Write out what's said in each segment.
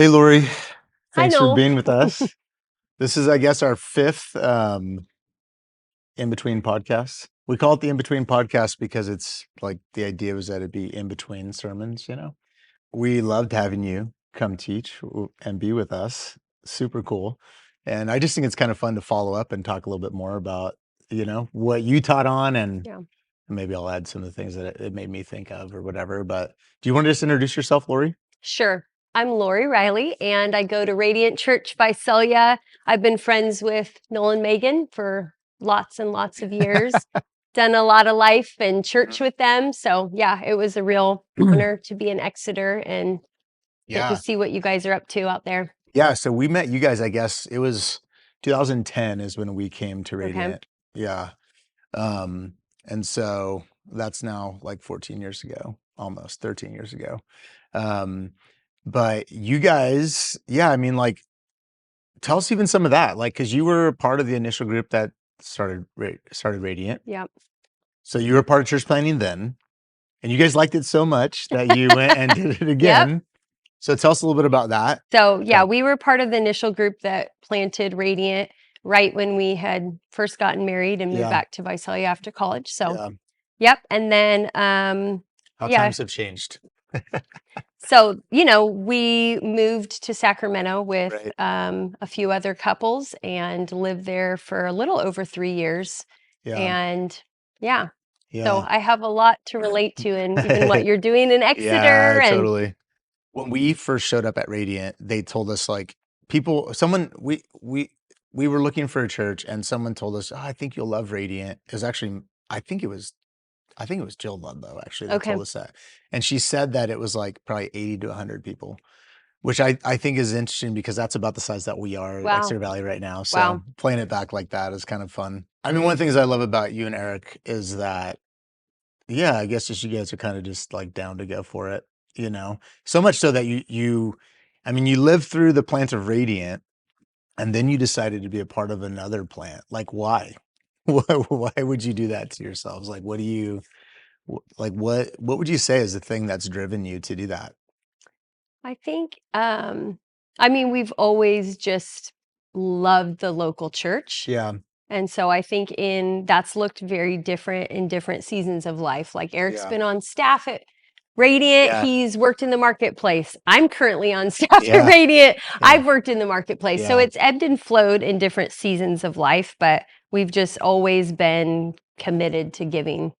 Hey, Lori. Hi, Thanks for Noel. being with us. This is, I guess, our fifth in-between podcast. We call it the in-between podcast because it's like the idea was that it'd be in between sermons. We loved having you come teach and be with us. Super cool. And I just think it's kind of fun to follow up and talk a little bit more about, what you taught on, and Yeah, maybe I'll add some of the things that it made me think of or whatever. But do you want to just introduce yourself, Lori? sure. I'm Lori Riley, and I go to Radiant Church Visalia. I've been friends with Noel and Megan for lots and lots of years. Done a lot of life and church with them. So yeah, it was a real honor to be in Exeter and get to Yeah. see what you guys are up to out there. Yeah, so we met you guys, I guess it was 2010 is when we came to Okay. Radiant. Yeah. And so that's now like 14 years ago, almost 13 years ago. Um, but you guys, yeah, I mean, like, tell us even some of that, like, because you were part of the initial group that started Radiant. Yeah. So you were part of church planning then, and you guys liked it so much that you went and did it Yep. again. So tell us a little bit about that. So yeah, we were part of the initial group that planted Radiant right when we had first gotten married and moved Yeah, back to Visalia after college. So yeah. yep. And then, How yeah. times have changed. So, we moved to Sacramento with Right. a few other couples and lived there for a little over 3 years. Yeah. And yeah, so Yeah. I have a lot to relate to in even what you're doing in Yeah, Exeter. And totally. When we first showed up at Radiant, they told us like we were looking for a church and someone told us, "Oh, I think you'll love Radiant." It was actually I think it was Jill Ludlow actually that okay, told us that. And she said that it was like probably 80 to 100 people, which I think is interesting because that's about the size that we are at wow, Exeter Valley right now. So wow, playing it back like that is kind of fun. I mean, one of the things I love about you and Eric is that, yeah, I guess just you guys are kind of just like down to go for it. So much so that I mean, you lived through the plant of Radiant and then you decided to be a part of another plant. Like, why? Why would you do that to yourselves? Like, what would you say is the thing that's driven you to do that? I think, I mean, we've always just loved the local church. Yeah. And so I think that's looked very different in different seasons of life. Like Eric's Yeah. been on staff at Radiant, Yeah. he's worked in the marketplace. I'm currently on staff at Yeah. Radiant. Yeah. I've worked in the marketplace. So Yeah. it's ebbed and flowed in different seasons of life, but we've just always been committed to giving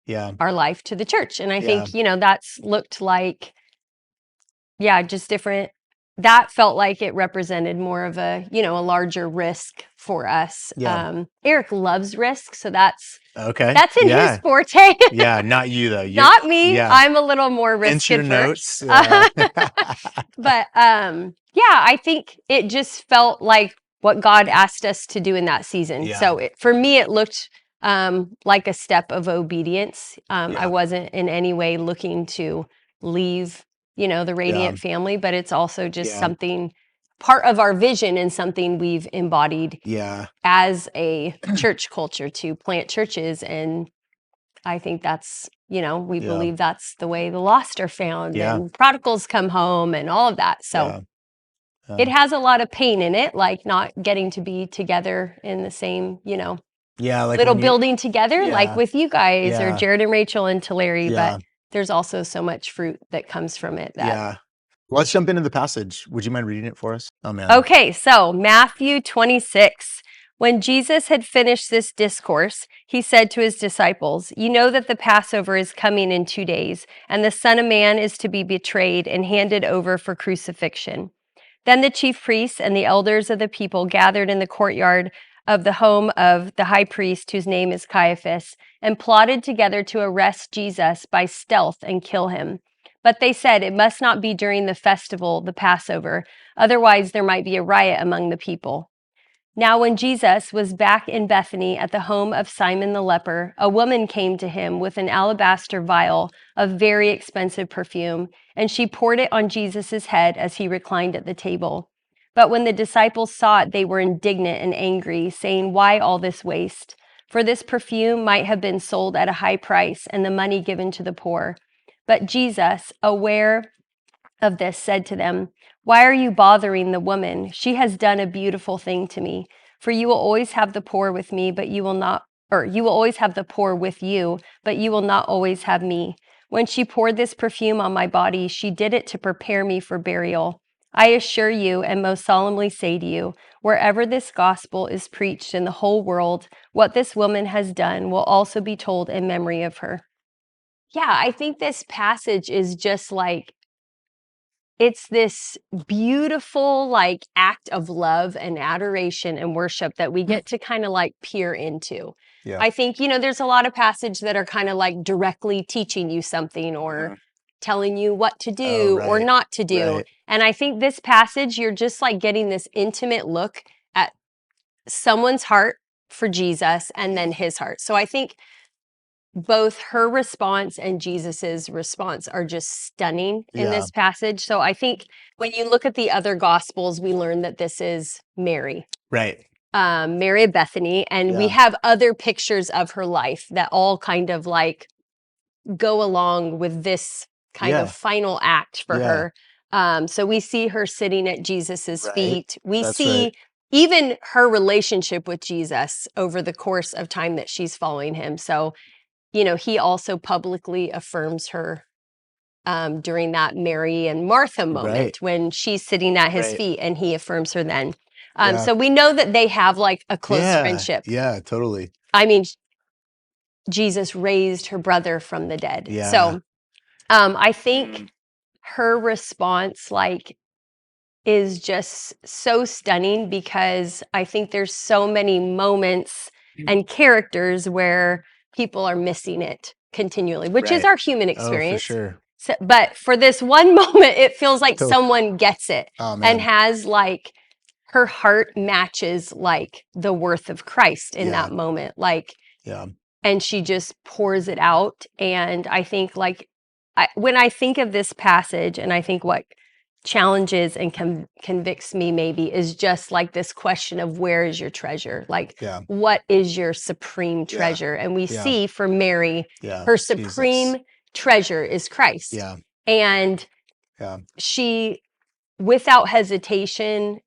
Yeah. our life to the church. And I Yeah. think, that's looked like, yeah, just different. That felt like it represented more of a larger risk for us. Yeah. Eric loves risk, so that's Okay. in his Yeah. forte. Yeah. Not you though. Not me. Yeah. I'm a little more Hence risk your adverse. notes. Yeah. But yeah, I think it just felt like what God asked us to do in that season. Yeah. So for me, it looked like a step of obedience. I Yeah. wasn't in any way looking to leave, the Yeah. Radiant family, but it's also just Yeah. something part of our vision and something we've embodied Yeah. as a church culture to plant churches. And I think that's, we Yeah. believe that's the way the lost are found Yeah. and prodigals come home and all of that. So Yeah. it has a lot of pain in it, like not getting to be together in the same, Yeah. Like little when you, building together, like yeah. with you guys or Yeah. Jared and Rachel and Tulare. Yeah. But there's also so much fruit that comes from it that. Yeah. Let's jump into the passage. Would you mind reading it for us? Oh man. Okay, so Matthew 26. When Jesus had finished this discourse, he said to his disciples, "You know that the Passover is coming in 2 days, and the Son of Man is to be betrayed and handed over for crucifixion." Then the chief priests and the elders of the people gathered in the courtyard of the home of the high priest, whose name is Caiaphas, and plotted together to arrest Jesus by stealth and kill him. But they said it must not be during the festival, the Passover, otherwise there might be a riot among the people. Now, when Jesus was back in Bethany at the home of Simon the leper, a woman came to him with an alabaster vial of very expensive perfume, and she poured it on Jesus' head as he reclined at the table. But when the disciples saw it, they were indignant and angry, saying, "Why all this waste? For this perfume might have been sold at a high price and the money given to the poor." But Jesus, aware of this, said to them, Why are you bothering the woman? She has done a beautiful thing to me. For you will always have the poor with me, but you will not, or you will always have the poor with you, but you will not always have me. When she poured this perfume on my body, she did it to prepare me for burial. I assure you and most solemnly say to you, wherever this gospel is preached in the whole world, what this woman has done will also be told in memory of her. Yeah, I think this passage is just like, it's this beautiful like act of love and adoration and worship that we get to kind of like peer into. Yeah. I think, there's a lot of passage that are kind of like directly teaching you something or Mhm. telling you what to Oh, do or right. not to do. Right. And I think this passage, you're just like getting this intimate look at someone's heart for Jesus and then his heart. So I think both her response and Jesus's response are just stunning in Yeah. this passage. So I think when you look at the other gospels, we learn that this is Mary, Right. Mary of Bethany, and we Yeah. have other pictures of her life that all kind of like go along with this kind of Yeah. final act for Yeah. her. So we see her sitting at Jesus's Right. feet. We That's right. see even her relationship with Jesus over the course of time that she's following him. So he also publicly affirms her during that Mary and Martha Right. moment when she's sitting at his Right. feet and he affirms her then. Yeah. So we know that they have like a close Yeah. friendship. Yeah. Totally. I mean, Jesus raised her brother from the dead. Yeah. So I think her response, like, is just so stunning because I think there's so many moments and characters where people are missing it continually, which is Right. our human Oh, for experience. sure. So, but for this one moment, it feels like To someone gets it Oh, and man. has like her heart matches like the worth of Christ in Yeah. that moment. Like, Yeah. and she just pours it out. And I think like when I think of this passage and I think what challenges and convicts me maybe is just like this question of where is your treasure? Like, Yeah. what is your supreme Yeah. treasure? And we Yeah. see for Mary, Yeah. her Jesus. supreme treasure is Christ. Yeah. And Yeah. she, without hesitation,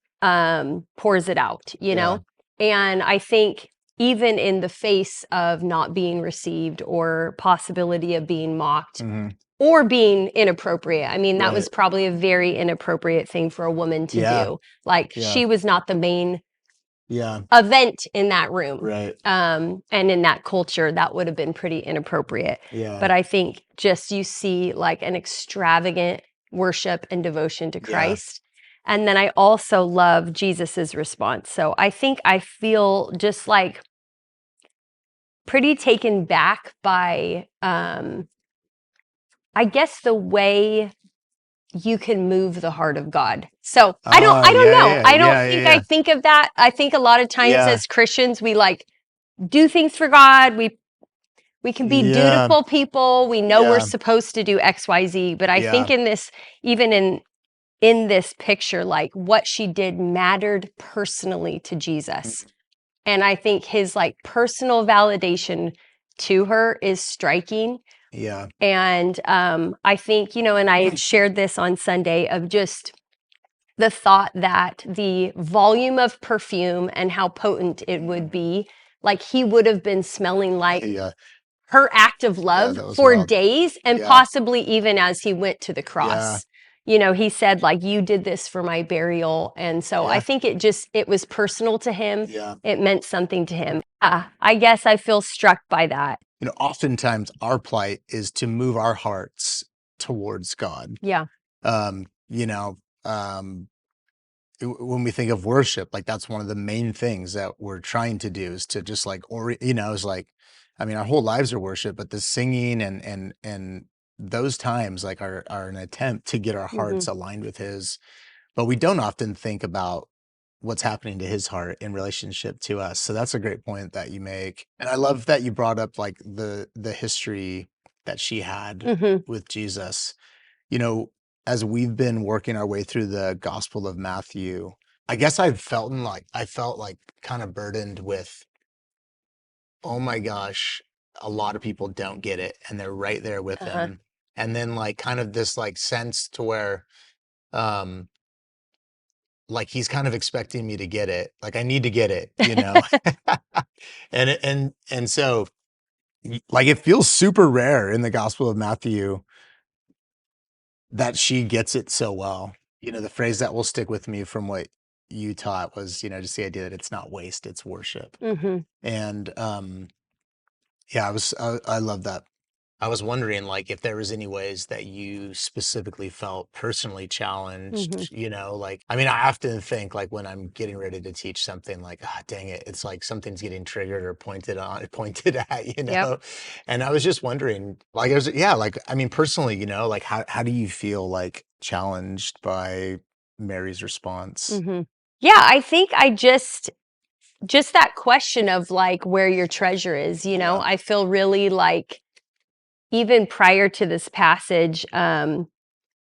pours it out, Yeah. And I think even in the face of not being received or possibility of being mocked Hmm. or being inappropriate. I mean, that Right. was probably a very inappropriate thing for a woman to Yeah. do. Like, Yeah. she was not the main Yeah. event in that room. Right. And in that culture, that would have been pretty inappropriate. Yeah. But I think just you see like an extravagant worship and devotion to Yeah. Christ. And then I also love Jesus's response. So I think I feel just like pretty taken back by, I guess, the way you can move the heart of God. So I don't Oh, I don't yeah. know. Yeah. I don't Yeah. think Yeah. I think of that. I think a lot of times Yeah. as Christians we like do things for God. We can be Yeah. dutiful people. We know we're Yeah. supposed to do XYZ, but I Yeah. think in this even in this picture like what she did mattered personally to Jesus. Mhm. And I think his like personal validation to her is striking. Yeah. And I think, and I had shared this on Sunday of just the thought that the volume of perfume and how potent it would be, like he would have been smelling like Yeah. her act of Yeah. love That was for wild. days and Yeah. possibly even as he went to the Yeah. cross. He said like you did this for my burial. And so I Yeah. think it was personal to him. Yeah. It meant something to him. I guess I feel struck by that. Oftentimes our plight is to move our hearts towards God. Yeah. Um, you know, um, when we think of worship, like that's one of the main things that we're trying to do is to just like, or, is like, I mean, our whole lives are worship, but the singing and those times like are an attempt to get our Hmm. hearts aligned with his, but we don't often think about what's happening to his heart in relationship to us. So that's a great point that you make. And I love that you brought up like the history that she had Hmm. with Jesus. You know, as we've been working our way through the Gospel of Matthew, I guess I felt like kind of burdened with, oh my gosh, a lot of people don't get it and they're right there with Uh-huh. him. And then like kind of this like sense to where like he's kind of expecting me to get it. Like I need to get it, you know? And so like it feels super rare in the Gospel of Matthew that she gets it so well. You know, the phrase that will stick with me from what you taught was, you know, just the idea that it's not waste, it's worship. Mm-hmm. And yeah, I love that. I was wondering like if there was any ways that you specifically felt personally Mm-hmm. challenged, you know, like I mean, I often think like when I'm getting ready to teach something like, ah, dang it, it's like something's getting triggered or pointed at, you Yep. know. And I was just wondering, like I was yeah, like I mean personally, you know, like how do you feel like challenged by Mary's response? Mm-hmm. Yeah, I think I just that question of like where your treasure is, you know, Yeah. I feel really like even prior to this passage,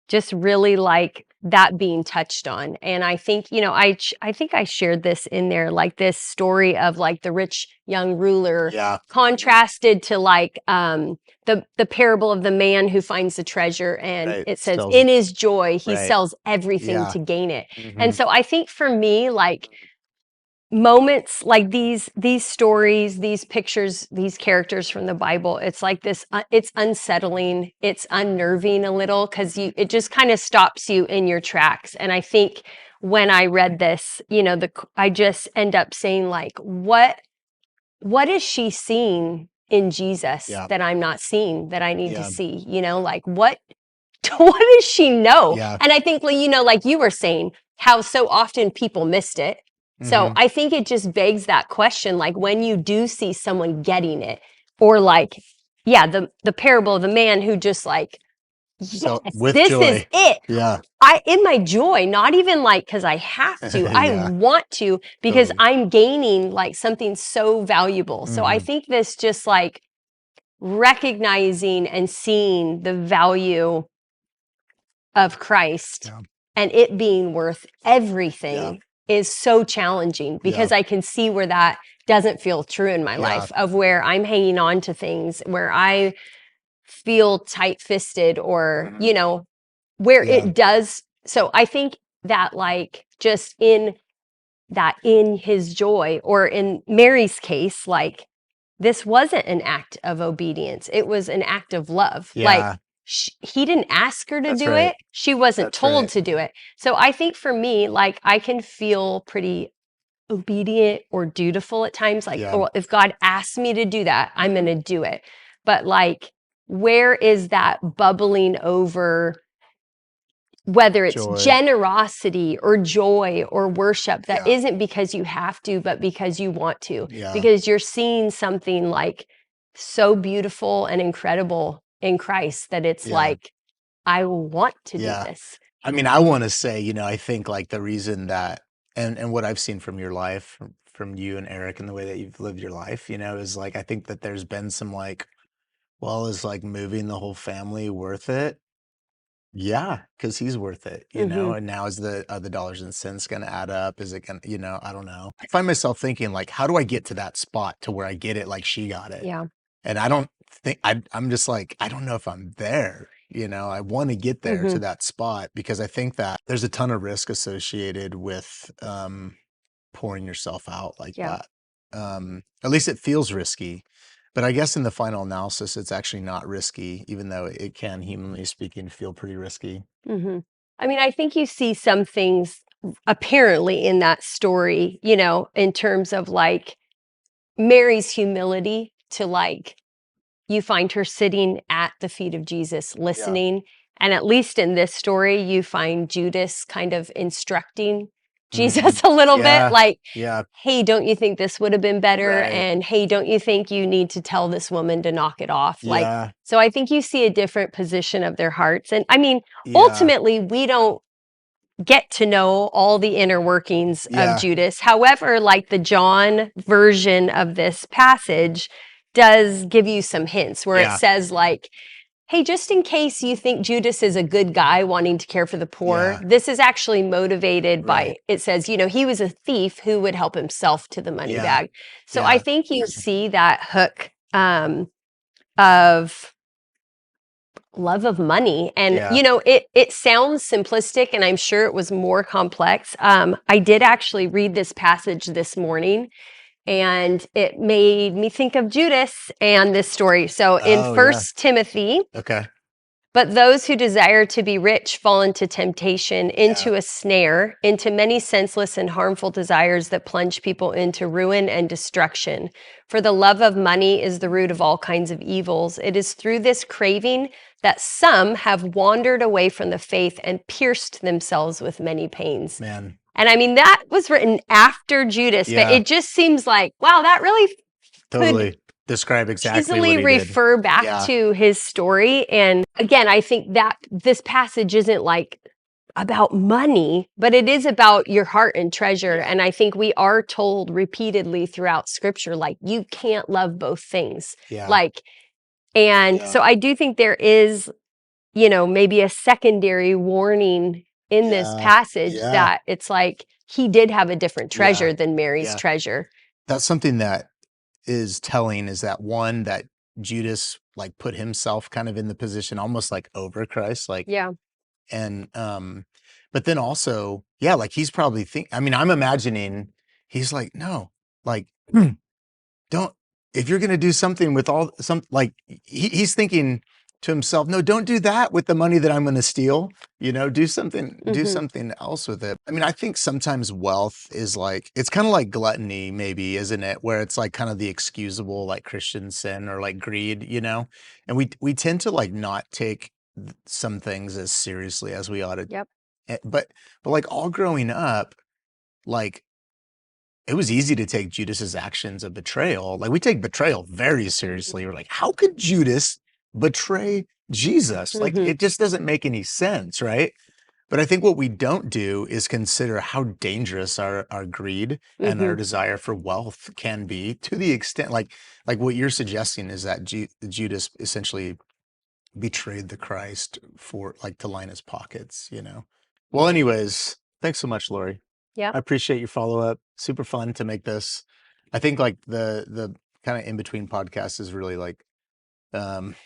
just really like that being touched on. And I think, you know, I think I shared this in there, like this story of like the rich young ruler Yeah. contrasted to like the parable of the man who finds the treasure, and Right. it says Sells in his joy he right. sells everything Yeah. to gain it. And Hmm. so I think for me, like moments like these stories, these pictures, these characters from the Bible, it's like this it's unsettling, it's unnerving a little, because you it just kind of stops you in your tracks. And I think when I read this, you know, I just end up saying like, what is she seeing in Jesus Yeah. that I'm not seeing, that I need to Yeah. see? You know, like what does she know? Yeah. And I think, you know, like you were saying, how so often people missed it. So Hmm. I think it just begs that question, like when you do see someone getting it, or like, yeah, the parable of the man who just like, So yes, with this is joy. it. Yeah. I in my joy, not even like because I have to, I Yeah. want to, because Totally. I'm gaining like something so valuable. So I Hmm. think this just like recognizing and seeing the value of Christ Yeah. and it being worth Yeah. everything is so challenging, Yeah. because I can see where that doesn't feel true in my Yeah. life, of where I'm hanging on to things, where I feel tight-fisted, or, you know, where Yeah. it does. So I think that like just in that, in his joy, or in Mary's case, like this wasn't an act of obedience. It was an act of love. Like Yeah. he didn't ask her to That's do right. it. She wasn't That's told right. to do it. So I think for me, like I can feel pretty obedient or dutiful at times. Like, Yeah. oh, if God asks me to do that, I'm going to do it. But like, where is that bubbling over, whether it's Joy. generosity or joy or worship, that Yeah. isn't because you have to, but because you want to, Yeah. because you're seeing something like so beautiful and incredible in Christ that it's Yeah. like, I want to do Yeah. this. I mean, I want to say, you know, I think like the reason that, and what I've seen from your life, from you and Eric and the way that you've lived your life, you know, is like, I think that there's been some like, well, is like moving the whole family worth it? Yeah, because he's worth it, you Hmm. know. And now is the dollars and cents going to add up? Is it going to, you know, I don't know. I find myself thinking like, how do I get to that spot to where I get it like she got it? Yeah. And I don't think I'm just like, I don't know if I'm there. You know, I want to get there Hmm. to that spot because I think that there's a ton of risk associated with pouring yourself out like Yeah. that. At least it feels risky. But I guess in the final analysis, it's actually not risky, even though it can, humanly speaking, feel pretty risky. Hmm. I mean, I think you see some things apparently in that story, you know, in terms of like Mary's humility to like, you find her sitting at the feet of Jesus, Yeah. listening. And at least in this story, you find Judas kind of instructing Hmm. Jesus a little bit, Yeah. like, Yeah. hey, don't you think this would have been better? Right. And hey, don't you think you need to tell this woman to knock it off? Like, Yeah. so I think you see a different position of their hearts. And I mean, Yeah. ultimately, we don't get to know all the inner workings of Yeah. Judas. However, like the John version of this passage does give you some hints where it Yeah. says like, hey, just in case you think Judas is a good guy wanting to care for the poor, Yeah. this is actually motivated by, Right. it says, you know, he was a thief who would help himself to the money Yeah. bag. So I Yeah. think you see that hook of love of money. And, Yeah. it sounds simplistic, and I'm sure it was more complex. I did actually read this passage this morning, and it made me think of Judas and this story. So in Oh, yeah. First Timothy, Okay. but those who desire to be rich fall into temptation, Yeah. into a snare, into many senseless and harmful desires that plunge people into ruin and destruction. For the love of money is the root of all kinds of evils. It is through this craving that some have wandered away from the faith and pierced themselves with many pains. Man. And I mean, that was written after Judas, but Yeah. it just seems like, wow, that really could Totally. Describe exactly easily what he did. refer back Yeah. to his story. And again, I think that this passage isn't like about money, but it is about your heart and treasure. Yeah. And I think we are told repeatedly throughout scripture, like, you can't love both things. Yeah. Like, and Yeah. so I do think there is, maybe a secondary warning in this Yeah. passage Yeah. that it's like he did have a different Yeah. treasure than Mary's Yeah. treasure. That's something that is telling, is that one, that Judas like put himself kind of in the position almost like over Christ, like, Yeah. and but then also, yeah, like he's probably I mean, I'm imagining he's like, no, like, don't, if you're going to do something with all some, like, he's thinking to himself, no, don't do that with the money that I'm going to steal. Do Hmm. something else with it. I mean, I think sometimes wealth is like, it's kind of like gluttony, maybe, isn't it? Where it's like kind of the excusable, like Christian sin, or like greed, and we tend to like not take some things as seriously as we ought to. Yep. But like all growing up, like, it was easy to take Judas's actions of betrayal. Like, we take betrayal very seriously. We're like, how could Judas betray Jesus? Like, Hmm. it just doesn't make any sense, right? But I think what we don't do is consider how dangerous our greed and Hmm. our desire for wealth can be, to the extent, like what you're suggesting is that Judas essentially betrayed the Christ for, like, to line his pockets. Well, anyways, thanks so much, Lori. Yep. I appreciate your follow-up. Super fun to make this. I think like the kind of in between podcast is really like, um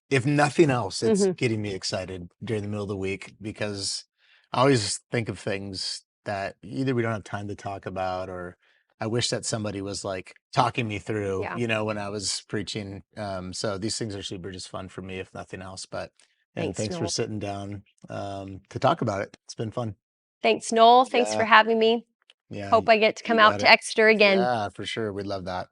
if nothing else, it's Hmm. getting me excited during the middle of the week, because I always think of things that either we don't have time to talk about, or I wish that somebody was like talking me through, Yeah. when I was preaching. So these things are super just fun for me, if nothing else. And Thanks, thanks for Noel. sitting down to talk about it. It's been fun. Thanks, Noel. Thanks for Yeah. having me. Yeah. Hope I get to You come out got to it. Exeter again. Yeah, for sure. We'd love that.